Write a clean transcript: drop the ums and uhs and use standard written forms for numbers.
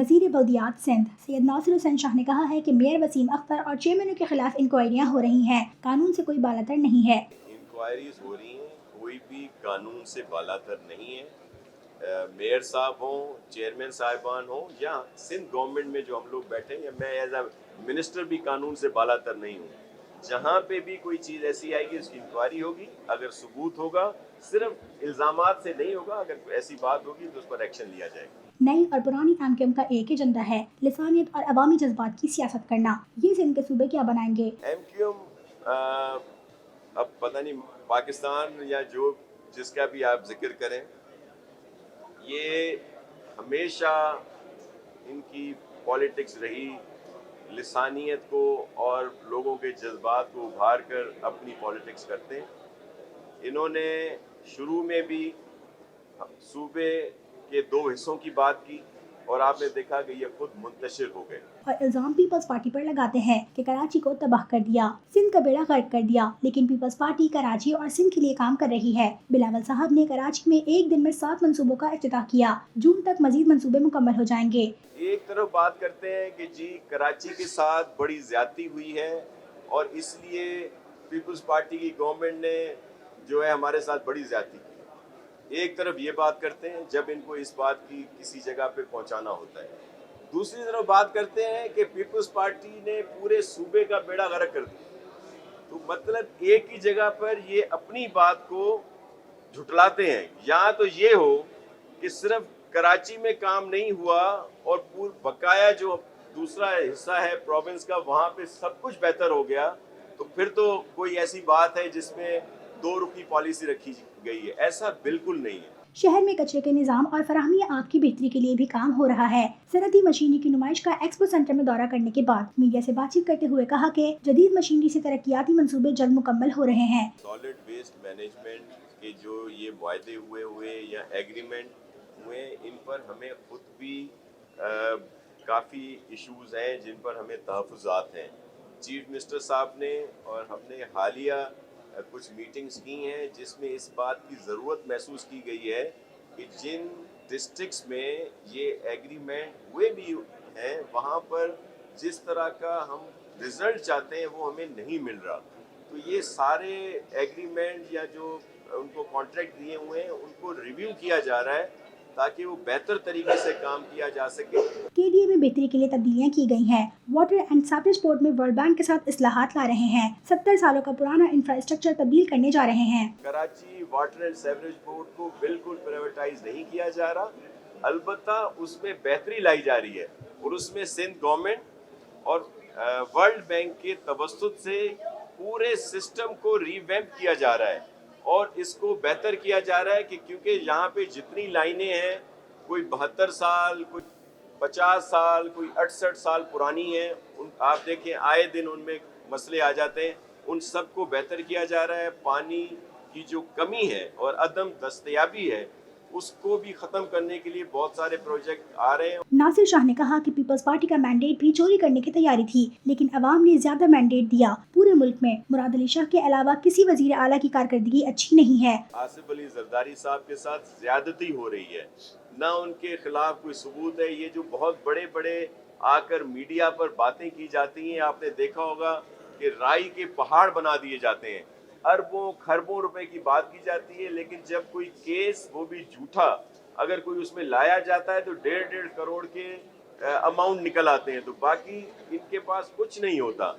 وزیر بلدیات سندھ سید ناصر حسین شاہ نے کہا ہے کہ میئر وسیم اختر اور چیئرمینوں کے خلاف انکوائریاں ہو رہی ہیں، قانون سے کوئی بالاتر نہیں ہے۔ انکوائریز ہو رہی ہیں، کوئی بھی قانون سے بالاتر نہیں ہے۔ میئر صاحب ہوں، چیئرمین صاحبان ہوں، یا سندھ گورنمنٹ میں جو ہم لوگ بیٹھے ہیں، یا میں ایز اے منسٹر بھی قانون سے بالاتر نہیں ہوں۔ جہاں پہ بھی کوئی چیز ایسی آئے گی اس کی انکوائری ہوگی، اگر ثبوت ہوگا، صرف الزامات سے نہیں ہوگا، اگر کوئی ایسی بات ہوگی تو اس پر ایکشن لیا جائے گا۔ نئی اور پرانی ایم کیو ایم کا ایک ایجنڈا ہے، لسانیت اور عوامی جذبات کی سیاست کرنا۔ یہ سندھ کے صوبے کیا بنائیں گے؟ ایم کیو ایم اب پتہ نہیں پاکستان یا جس کا بھی آپ ذکر کریں، یہ ہمیشہ ان کی پالیٹکس رہی لسانیت کو اور لوگوں کے جذبات کو ابھار کر اپنی پالیٹکس کرتے ہیں۔ انہوں نے شروع میں بھی صوبے کے 2 حصوں کی بات کی اور آپ نے دیکھا کہ یہ خود منتشر ہو گئے، اور الزام پیپلز پارٹی پر لگاتے ہیں کہ کراچی کو تباہ کر دیا، سندھ کا بیڑا غرق کر دیا، لیکن پیپلز پارٹی کراچی اور سندھ کے لیے کام کر رہی ہے۔ بلاول صاحب نے کراچی میں ایک دن میں 7 منصوبوں کا افتتاح کیا، جون تک مزید منصوبے مکمل ہو جائیں گے۔ ایک طرف بات کرتے ہیں کہ جی کراچی کے ساتھ بڑی زیادتی ہوئی ہے اور اس لیے پیپلز پارٹی کی گورنمنٹ نے جو ہے ہمارے ساتھ بڑی زیادتی کی۔ ایک طرف یہ بات کرتے ہیں جب ان کو اس بات کی کسی جگہ پہ پہنچانا ہوتا ہے، دوسری طرف بات کرتے ہیں کہ پیپلز پارٹی نے پورے صوبے کا بیڑا غرق کر دیا۔ تو مطلب ایک ہی جگہ پر یہ اپنی بات کو جھٹلاتے ہیں، یا تو یہ ہو کہ صرف کراچی میں کام نہیں ہوا اور بقایا جو دوسرا حصہ ہے پروونس کا وہاں پہ سب کچھ بہتر ہو گیا، تو پھر تو کوئی ایسی بات ہے جس میں 2 رخی پالیسی رکھی گئی ہے۔ ایسا بالکل نہیں ہے۔ شہر میں کچرے کے نظام اور فراہمی آب کی بہتری کے لیے بھی کام ہو رہا ہے۔ صنعتی مشینری کی نمائش کا ایکسپو سینٹر میں دورہ کرنے کے بعد میڈیا سے بات چیت کرتے ہوئے کہا کہ جدید مشینری سے ترقیاتی منصوبے جلد مکمل ہو رہے ہیں۔ سالڈ ویسٹ مینجمنٹ کے جو یہ معاہدے ہوئے یا ایگریمنٹ ہوئے، ان پر ہمیں خود بھی کافی ایشوز ہیں جن پر ہمیں تحفظات ہیں۔ چیف منسٹر صاحب نے اور ہم نے حالیہ کچھ میٹنگز کی ہیں جس میں اس بات کی ضرورت محسوس کی گئی ہے کہ جن ڈسٹرکٹس میں یہ ایگریمنٹ ہوئے بھی ہیں وہاں پر جس طرح کا ہم رزلٹ چاہتے ہیں وہ ہمیں نہیں مل رہا، تو یہ سارے ایگریمنٹ یا جو ان کو کانٹریکٹ دیے ہوئے ہیں ان کو ریویو کیا جا رہا ہے تاکہ وہ بہتر طریقے سے کام کیا جا سکے۔ کے ڈی اے میں بہتری کے لیے تبدیلیاں کی گئی ہیں۔ واٹر اینڈ سیوریج بورڈ میں ورلڈ بینک کے ساتھ اصلاحات لا رہے ہیں۔ 70 سالوں کا پرانا انفراسٹرکچر تبدیل کرنے جا رہے ہیں۔ Karachi water and sewerage board کو بالکل پرائیویٹائز نہیں کیا جا رہا، البتہ اس میں بہتری لائی جا رہی ہے اور اس میں سندھ گورنمنٹ اور ورلڈ بینک کے توسط سے پورے سسٹم کو ریویمپ کیا جا رہا ہے اور اس کو بہتر کیا جا رہا ہے کہ کیونکہ یہاں پہ جتنی لائنیں ہیں، کوئی 72 سال، کوئی 50 سال، کوئی 68 سال پرانی ہیں، آپ دیکھیں آئے دن ان میں مسئلے آ جاتے ہیں، ان سب کو بہتر کیا جا رہا ہے۔ پانی کی جو کمی ہے اور عدم دستیابی ہے اس کو بھی ختم کرنے کے لیے بہت سارے پروجیکٹ آ رہے ہیں۔ ناصر شاہ نے کہا کہ پیپلز پارٹی کا مینڈیٹ بھی چوری کرنے کی تیاری تھی، لیکن عوام نے زیادہ مینڈیٹ دیا۔ پورے ملک میں مراد علی شاہ کے علاوہ کسی وزیر اعلیٰ کی کارکردگی اچھی نہیں ہے۔ آصف علی زرداری صاحب کے ساتھ زیادتی ہو رہی ہے، نہ ان کے خلاف کوئی ثبوت ہے۔ یہ جو بہت بڑے بڑے آ کر میڈیا پر باتیں کی جاتی ہیں، آپ نے دیکھا ہوگا کہ رائی کے پہاڑ بنا دیے جاتے ہیں، اربوں کھربوں روپے کی بات کی جاتی ہے، لیکن جب کوئی کیس وہ بھی جھوٹا اگر کوئی اس میں لایا جاتا ہے تو 1.5 کروڑ کے اماؤنٹ نکل آتے ہیں، تو باقی ان کے پاس کچھ نہیں ہوتا۔